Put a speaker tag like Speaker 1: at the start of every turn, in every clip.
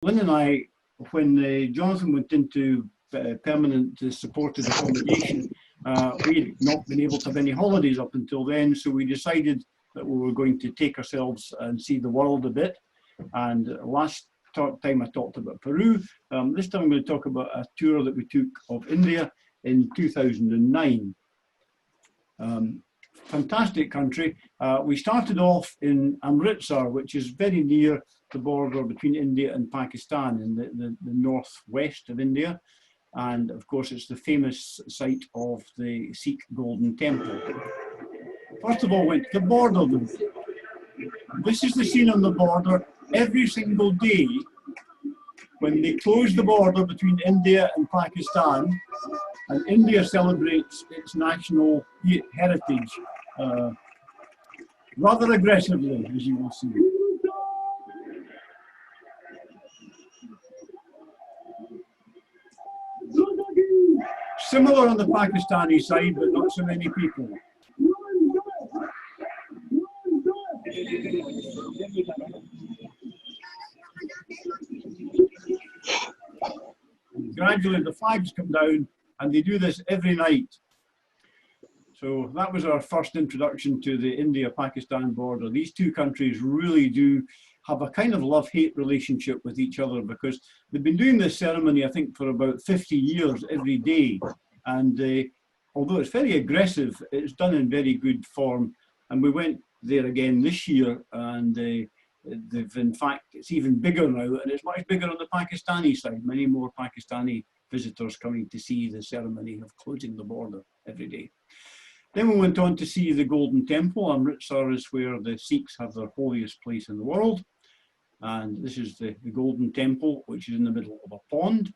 Speaker 1: Lynn and I, when Jonathan went into permanent supported accommodation, we'd not been able to have any holidays up until then, so we decided that we were going to take ourselves and see the world a bit. And last time I talked about Peru. This time I'm going to talk about a tour that we took of India in 2009. Fantastic country. We started off in Amritsar, which is very near the border between India and Pakistan in the northwest of India. And of course, it's the famous site of the Sikh Golden Temple. First of all, went to the border. This is the scene on the border every single day when they close the border between India and Pakistan, and India celebrates its national heritage rather aggressively, as you will see. Similar on the Pakistani side, but not so many people. And gradually the flags come down, and they do this every night. So that was our first introduction to the India-Pakistan border. These two countries really do have a kind of love-hate relationship with each other, because they've been doing this ceremony, I think, for about 50 years every day. And although it's very aggressive, it's done in very good form. And we went there again this year, and they've, in fact, it's even bigger now, and it's much bigger on the Pakistani side. Many more Pakistani visitors coming to see the ceremony of closing the border every day. Then we went on to see the Golden Temple. Amritsar is where the Sikhs have their holiest place in the world. And this is the Golden Temple, which is in the middle of a pond.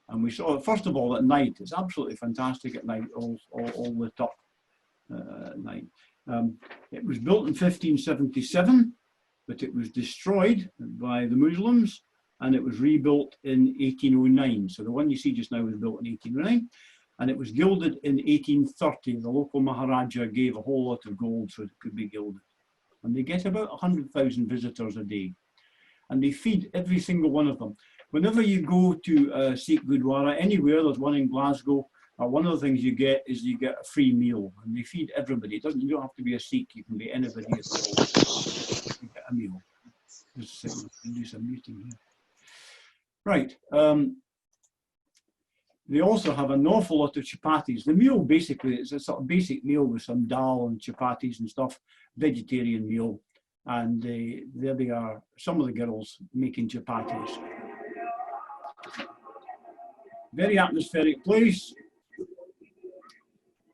Speaker 1: And we saw it, first of all, at night. It's absolutely fantastic at night, all lit up at night. It was built in 1577, but it was destroyed by the Muslims, and it was rebuilt in 1809. So the one you see just now was built in 1809. And it was gilded in 1830. The local Maharaja gave a whole lot of gold so it could be gilded. And they get about 100,000 visitors a day. And they feed every single one of them. Whenever you go to Sikh Gurdwara, anywhere, there's one in Glasgow, one of the things you get is you get a free meal. And they feed everybody. You don't have to be a Sikh, you can be anybody at all. You get a meal. Just do some muting here. Right. They also have an awful lot of chapatis. The meal basically is a sort of basic meal with some dal and chapatis and stuff, vegetarian meal. And there they are, some of the girls making chapatis. Very atmospheric place.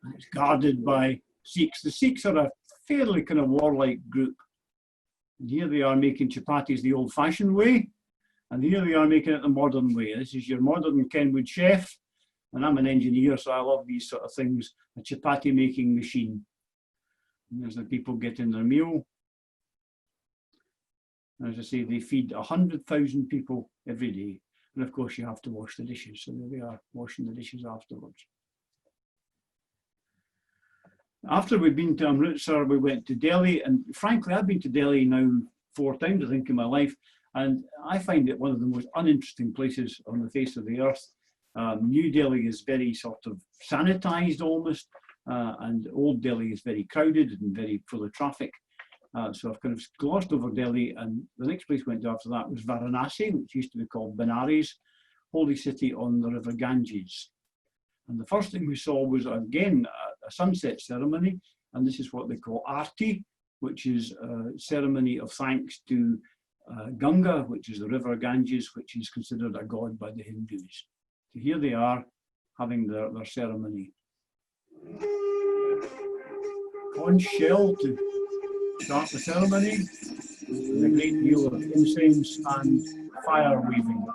Speaker 1: And it's guarded by Sikhs. The Sikhs are a fairly kind of warlike group. And here they are making chapatis the old-fashioned way. And here they are making it the modern way. This is your modern Kenwood chef. And I'm an engineer, so I love these sort of things. A chapati making machine. And there's the people getting their meal. And as I say, they feed 100,000 people every day. And of course, you have to wash the dishes. So there they are, washing the dishes afterwards. After we'd been to Amritsar, we went to Delhi. And frankly, I've been to Delhi now 4 times, I think, in my life. And I find it one of the most uninteresting places on the face of the earth. New Delhi is very sort of sanitized almost, and Old Delhi is very crowded and very full of traffic. So I've kind of glossed over Delhi, and the next place we went to after that was Varanasi, which used to be called Benares, holy city on the river Ganges. And the first thing we saw was, again, a sunset ceremony, and this is what they call Aarti, which is a ceremony of thanks to Ganga, which is the river Ganges, which is considered a god by the Hindus. So here they are having their ceremony. Conch shell to start the ceremony, with a great deal of incense and fire weaving.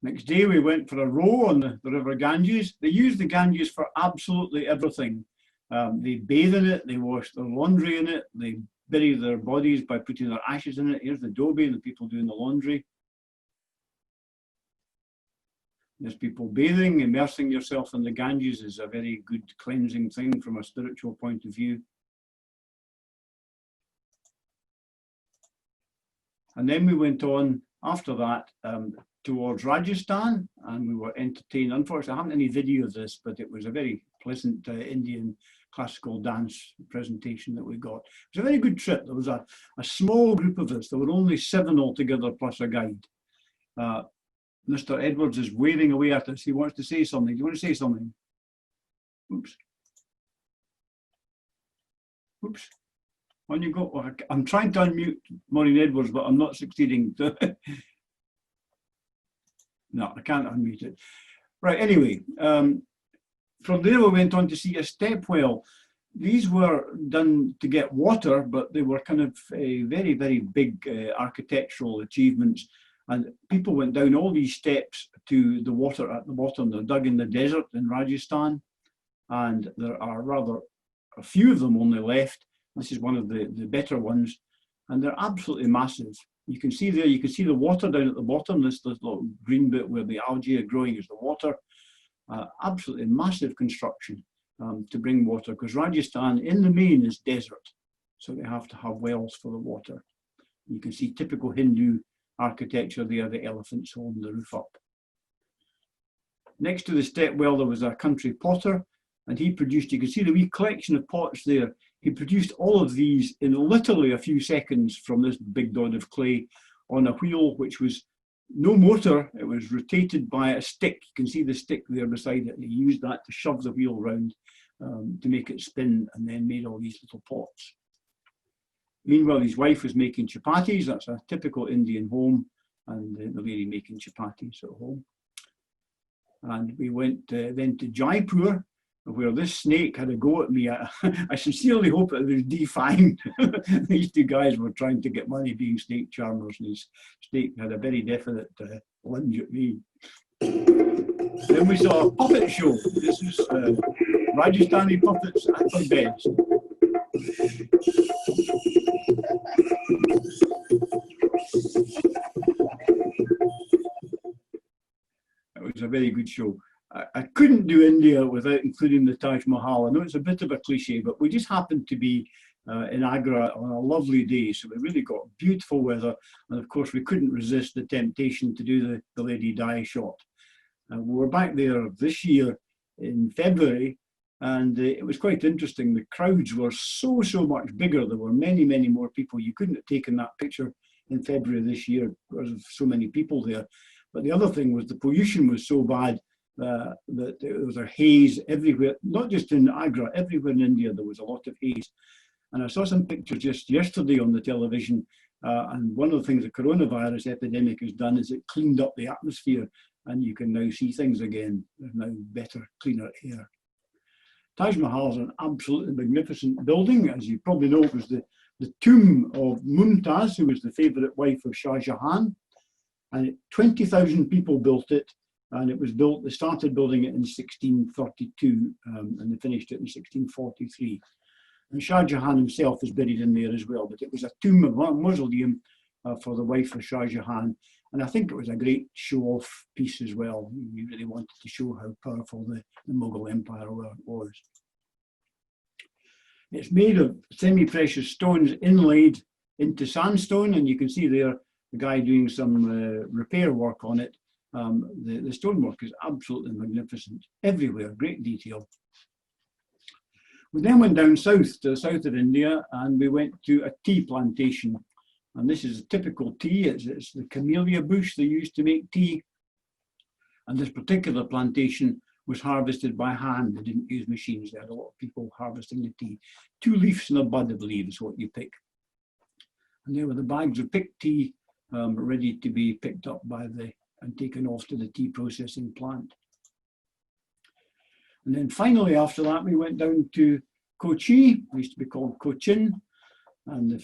Speaker 1: Next day we went for a row on the river Ganges. They use the Ganges for absolutely everything. They bathe in it, they wash their laundry in it, they bury their bodies by putting their ashes in it. Here's the dhobi and the people doing the laundry. There's people bathing, immersing yourself in the Ganges is a very good cleansing thing from a spiritual point of view. And then we went on after that towards Rajasthan, and we were entertained. Unfortunately, I haven't any video of this, but it was a very pleasant Indian classical dance presentation that we got. It was a very good trip. There was a small group of us. There were only 7 altogether plus a guide. Mr. Edwards is waving away at us. He wants to say something. Do you want to say something? Oops. Oops. On you go. Oh, I'm trying to unmute Maureen Edwards, but I'm not succeeding. No, I can't unmute it. Right, anyway, from there we went on to see a step well. These were done to get water, but they were kind of very, very big architectural achievements. And people went down all these steps to the water at the bottom. They're dug in the desert in Rajasthan, and there are rather a few of them only left. This is one of the better ones, and they're absolutely massive. You can see there, you can see the water down at the bottom. This little green bit where the algae are growing is the water. Absolutely massive construction to bring water, because Rajasthan in the main is desert, so they have to have wells for the water. You can see typical Hindu architecture there, the elephants holding the roof up. Next to the step well, there was a country potter, and he produced, you can see the wee collection of pots there. He produced all of these in literally a few seconds from this big dod of clay on a wheel, which was no motor. It was rotated by a stick. You can see the stick there beside it. He used that to shove the wheel round to make it spin, and then made all these little pots. Meanwhile, his wife was making chapatis. That's a typical Indian home, and the lady making chapatis at home. And we went then to Jaipur, where this snake had a go at me. I sincerely hope it was defanged. These 2 guys were trying to get money being snake charmers, and his snake had a very definite lunge at me. Then we saw a puppet show. This is Rajasthani puppets at their best. It was a very good show. I couldn't do India without including the Taj Mahal. I know it's a bit of a cliche, but we just happened to be in Agra on a lovely day, so we really got beautiful weather, and of course we couldn't resist the temptation to do the Lady Di shot. We were back there this year in February, and it was quite interesting. The crowds were so much bigger. There were many more people. You couldn't have taken that picture in February this year because of so many people there. But the other thing was the pollution was so bad that there was a haze everywhere, not just in Agra, everywhere in India there was a lot of haze. And I saw some pictures just yesterday on the television, and one of the things the coronavirus epidemic has done is it cleaned up the atmosphere, and you can now see things again. There's now better, cleaner air. Taj Mahal is an absolutely magnificent building. As you probably know, it was the tomb of Mumtaz, who was the favourite wife of Shah Jahan. And 20,000 people built it, and it was built, they started building it in 1632, and they finished it in 1643. And Shah Jahan himself is buried in there as well, but it was a tomb, a mausoleum for the wife of Shah Jahan. And I think it was a great show-off piece as well. We really wanted to show how powerful the Mughal Empire was. It's made of semi-precious stones inlaid into sandstone, and you can see there the guy doing some repair work on it. The stonework is absolutely magnificent, everywhere, great detail. We then went down south to the south of India, and we went to a tea plantation. And this is a typical tea. It's the camellia bush they used to make tea. And this particular plantation was harvested by hand. They didn't use machines. They had a lot of people harvesting the tea. 2 leaves and a bud, I believe, is what you pick. And there were the bags of picked tea ready to be picked up and taken off to the tea processing plant. And then finally, after that, we went down to Kochi. It used to be called Cochin. And the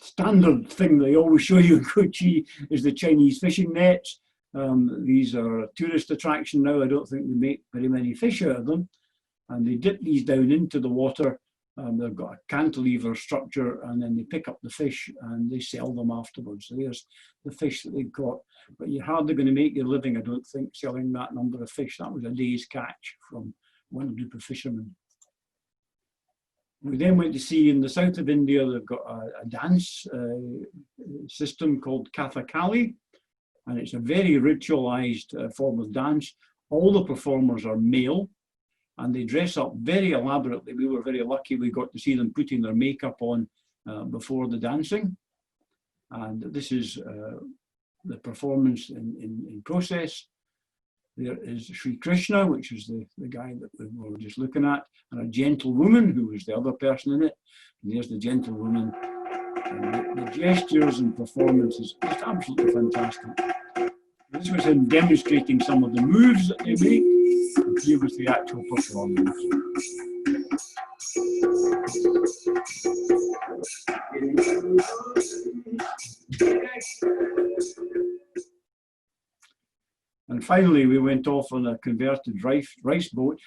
Speaker 1: standard thing they always show you in Kochi is the Chinese fishing nets. These are a tourist attraction now. I don't think they make very many fish out of them. And they dip these down into the water, They've got a cantilever structure, and then they pick up the fish and they sell them afterwards. So there's the fish that they've got. But you're hardly going to make your living, I don't think, selling that number of fish. That was a day's catch from one group of fishermen. We then went to see in the south of India, they've got a dance system called Kathakali, and it's a very ritualized form of dance. All the performers are male, and they dress up very elaborately. We were very lucky we got to see them putting their makeup on before the dancing. And this is the performance in process. There is Sri Krishna, which is the guy that we were just looking at, and a gentlewoman who was the other person in it. And there's the gentlewoman. And the gestures and performance is just absolutely fantastic. This was him demonstrating some of the moves that they make. And here was the actual performance. And finally, we went off on a converted rice boat.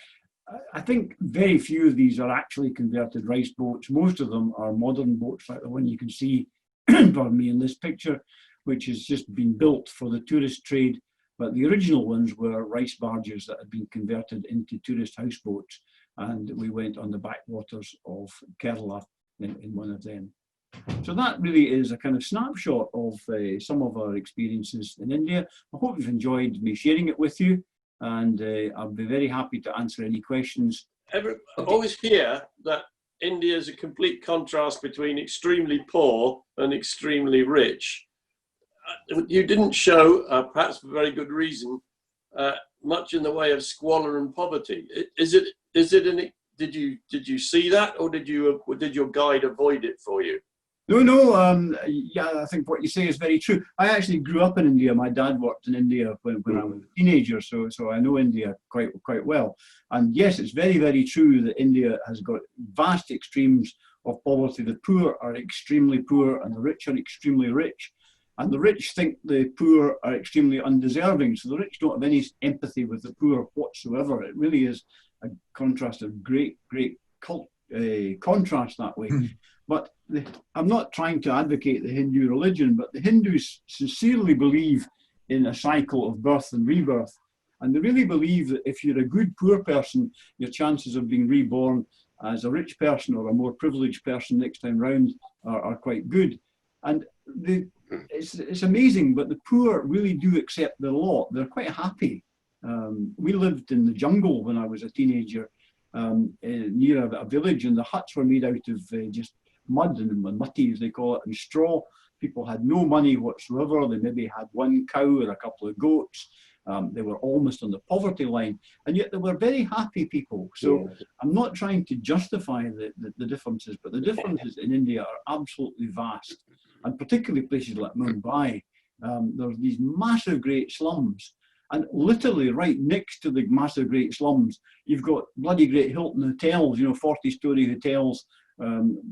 Speaker 1: I think very few of these are actually converted rice boats. Most of them are modern boats, like the one you can see, pardon me, in this picture, which has just been built for the tourist trade. But the original ones were rice barges that had been converted into tourist houseboats. And we went on the backwaters of Kerala in one of them. So that really is a kind of snapshot of some of our experiences in India. I hope you've enjoyed me sharing it with you, and I'll be very happy to answer any questions.
Speaker 2: I always hear that India is a complete contrast between extremely poor and extremely rich. You didn't show, perhaps for very good reason, much in the way of squalor and poverty. Did you see that, or did your guide avoid it for you?
Speaker 1: No, yeah, I think what you say is very true. I actually grew up in India. My dad worked in India when I was a teenager, so I know India quite well. And yes, it's very, very true that India has got vast extremes of poverty. The poor are extremely poor, and the rich are extremely rich. And the rich think the poor are extremely undeserving. So the rich don't have any empathy with the poor whatsoever. It really is a contrast of great contrast that way. But I'm not trying to advocate the Hindu religion, but the Hindus sincerely believe in a cycle of birth and rebirth. And they really believe that if you're a good poor person, your chances of being reborn as a rich person or a more privileged person next time round are quite good. And it's amazing, but the poor really do accept their lot. They're quite happy. We lived in the jungle when I was a teenager, near a village, and the huts were made out of just mud and mutty, as they call it, and straw. People had no money whatsoever. They maybe had one cow or a couple of goats. They were almost on the poverty line, and yet they were very happy people. So I'm not trying to justify the differences, but the differences in India are absolutely vast, and particularly places like Mumbai. There's these massive great slums, and literally right next to the massive great slums, you've got bloody great Hilton hotels, 40-story hotels,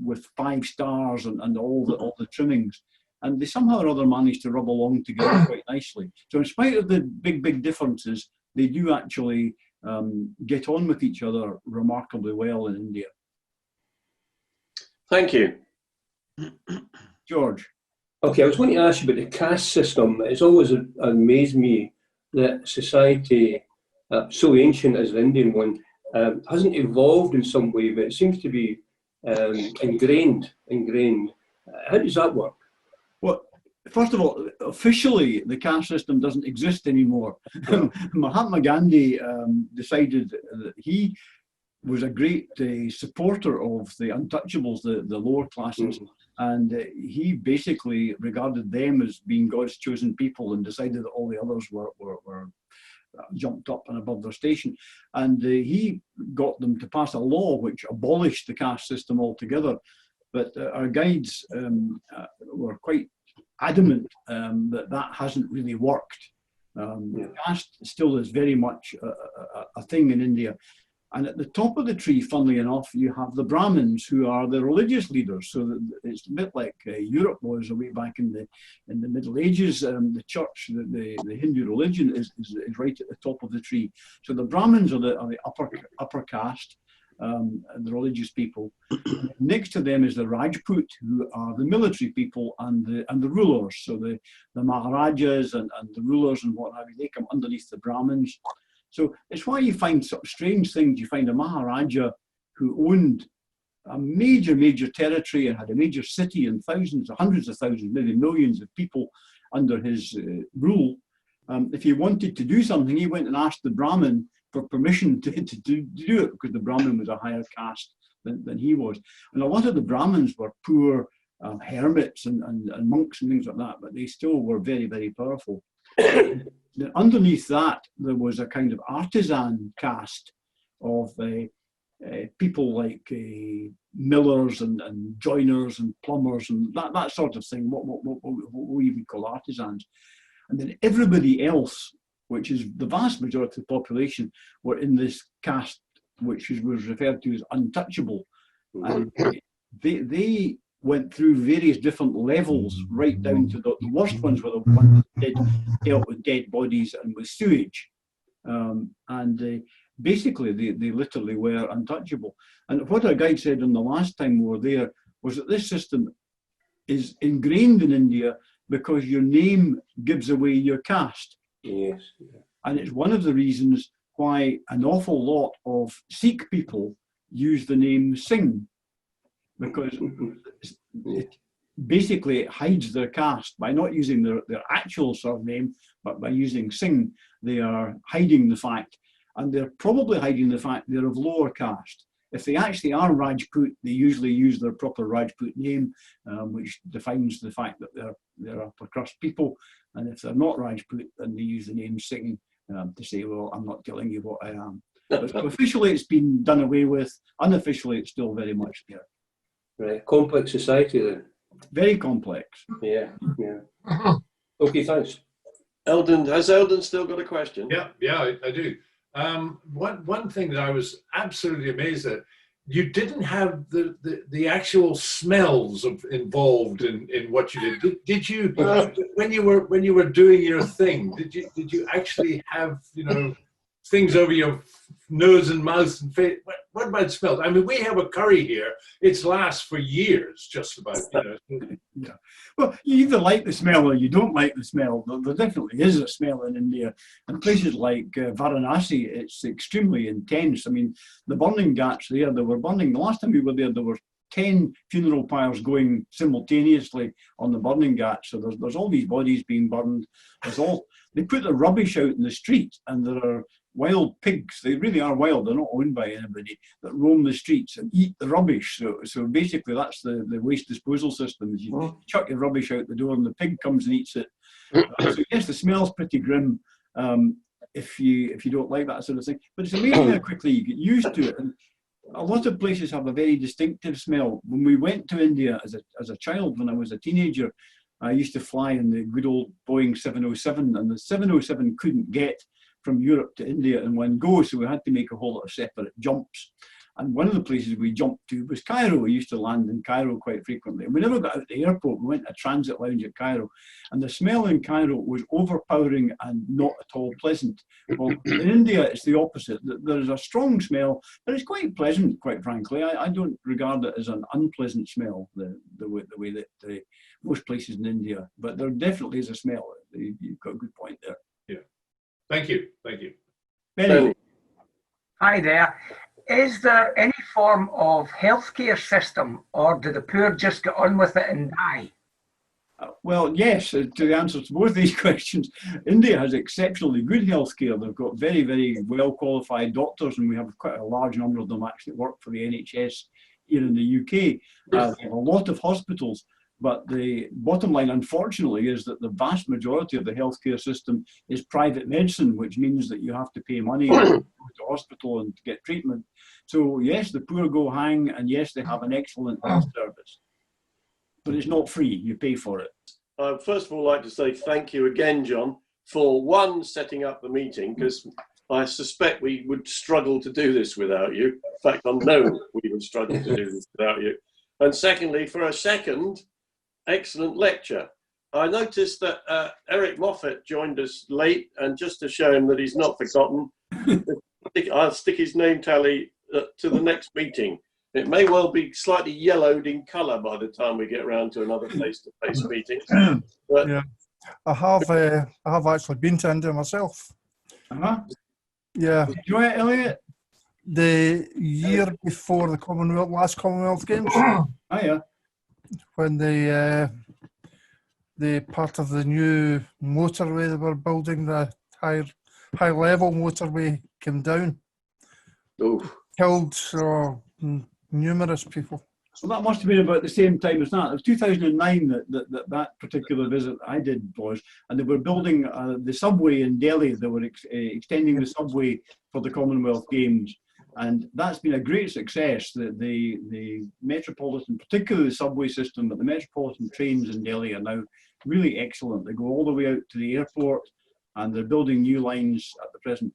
Speaker 1: with 5 stars and all the trimmings, and they somehow or other manage to rub along together quite nicely. So in spite of the big differences, they do actually get on with each other remarkably well in India.
Speaker 2: Thank you.
Speaker 1: George.
Speaker 3: Okay, I was going to ask you about the caste system. It's always amazed me that society, so ancient as the Indian one, hasn't evolved in some way, but it seems to be ingrained. How does that work?
Speaker 1: Well, first of all, officially, the caste system doesn't exist anymore. Mahatma Gandhi decided that he was a great supporter of the untouchables, the lower classes, and he basically regarded them as being God's chosen people and decided that all the others were jumped up and above their station. And he got them to pass a law which abolished the caste system altogether. But our guides were quite adamant that hasn't really worked. Caste still is very much a thing in India. And at the top of the tree, funnily enough, you have the Brahmins, who are the religious leaders. So it's a bit like Europe was way back in the Middle Ages. The church, the Hindu religion is right at the top of the tree. So the Brahmins are the upper caste, the religious people. Next to them is the Rajput, who are the military people and the rulers. So the Maharajas and the rulers and what have you, they come underneath the Brahmins. So it's why you find sort of strange things. You find a Maharaja who owned a major territory and had a major city and thousands, hundreds of thousands, maybe millions of people under his rule. If he wanted to do something, he went and asked the Brahmin for permission to do it, because the Brahmin was a higher caste than he was. And a lot of the Brahmins were poor hermits and monks and things like that, but they still were very powerful. Underneath that, there was a kind of artisan caste of people like millers and joiners and plumbers and that sort of thing, what we would call artisans. And then everybody else, which is the vast majority of the population, were in this caste which was referred to as untouchable. And they went through various different levels, right down to the worst ones were the ones that dealt with dead bodies and with sewage. Basically, they literally were untouchable. And what our guide said on the last time we were there was that this system is ingrained in India because your name gives away your caste.
Speaker 3: Yes.
Speaker 1: And it's one of the reasons why an awful lot of Sikh people use the name Singh, because basically it hides their caste. By not using their actual surname, but by using Singh, they are hiding the fact. And they're probably hiding the fact they're of lower caste. If they actually are Rajput, they usually use their proper Rajput name, which defines the fact that they're upper crust people. And if they're not Rajput, then they use the name Singh to say, well, I'm not telling you what I am. But so officially it's been done away with. Unofficially, it's still very much there.
Speaker 3: Right, complex society then.
Speaker 1: Very complex.
Speaker 3: Yeah. Okay, thanks.
Speaker 2: Eldon, has Eldon still got a question?
Speaker 4: Yeah, I do. One thing that I was absolutely amazed at, you didn't have the actual smells involved in what you did. Did you when you were doing your thing? Did you actually have things over your nose and mouth and face? What about smells? I mean, we have a curry here. It lasts for years, just about.
Speaker 1: Yeah. Well, you either like the smell or you don't like the smell. There definitely is a smell in India. And places like Varanasi, it's extremely intense. I mean, the burning ghats there, they were burning. The last time we were there were 10 funeral pyres going simultaneously on the burning ghats. So there's all these bodies being burned. They put the rubbish out in the street, and there are wild pigs. They really are wild. They're not owned by anybody, that roam the streets and eat the rubbish. So basically, that's the waste disposal system. You chuck your rubbish out the door, and the pig comes and eats it. So yes, the smell's pretty grim if you don't like that sort of thing. But it's amazing how quickly you get used to it. And a lot of places have a very distinctive smell. When we went to India as a child, when I was a teenager, I used to fly in the good old Boeing 707, and the 707 couldn't get from Europe to India in one go, so we had to make a whole lot of separate jumps. And one of the places we jumped to was Cairo. We used to land in Cairo quite frequently. And we never got out the airport. We went to a transit lounge at Cairo. And the smell in Cairo was overpowering and not at all pleasant. Well, in India, it's the opposite. There's a strong smell, but it's quite pleasant, quite frankly. I don't regard it as an unpleasant smell, the way that most places in India. But there definitely is a smell. You've got a good point there.
Speaker 4: Yeah. Thank you.
Speaker 1: Benny.
Speaker 5: Hi there. Is there any form of healthcare system, or do the poor just get on with it and die?
Speaker 1: Well, yes, to the answer to both these questions, India has exceptionally good healthcare. They've got very well qualified doctors, and we have quite a large number of them actually work for the NHS here in the UK. We have a lot of hospitals. But the bottom line, unfortunately, is that the vast majority of the healthcare system is private medicine, which means that you have to pay money to go to hospital and to get treatment. So yes, the poor go hang, and yes, they have an excellent health service. But it's not free, you pay for it.
Speaker 2: I'd first of all like to say thank you again, John, for one, setting up the meeting, because I suspect we would struggle to do this without you. In fact, I know we would struggle to do this without you. And secondly, for a second, excellent lecture. I noticed that Eric Moffat joined us late, and just to show him that he's not forgotten, I'll stick his name tally to the next meeting. It may well be slightly yellowed in colour by the time we get around to another face-to-face meeting. But
Speaker 6: Yeah, I have actually been to India myself.
Speaker 1: Uh-huh.
Speaker 6: Yeah,
Speaker 1: Enjoy it, Elliot?
Speaker 6: the year before the last Commonwealth Games,
Speaker 1: Oh, yeah.
Speaker 6: when the part of the new motorway they were building, the high level motorway, came down,
Speaker 2: oof.
Speaker 6: killed numerous people.
Speaker 1: Well, that must have been about the same time as that. It was 2009 that particular visit I did was, and they were building the subway in Delhi. They were extending the subway for the Commonwealth Games, and that's been a great success. The metropolitan, particularly the subway system, but the metropolitan trains in Delhi are now really excellent. They go all the way out to the airport, and they're building new lines at the present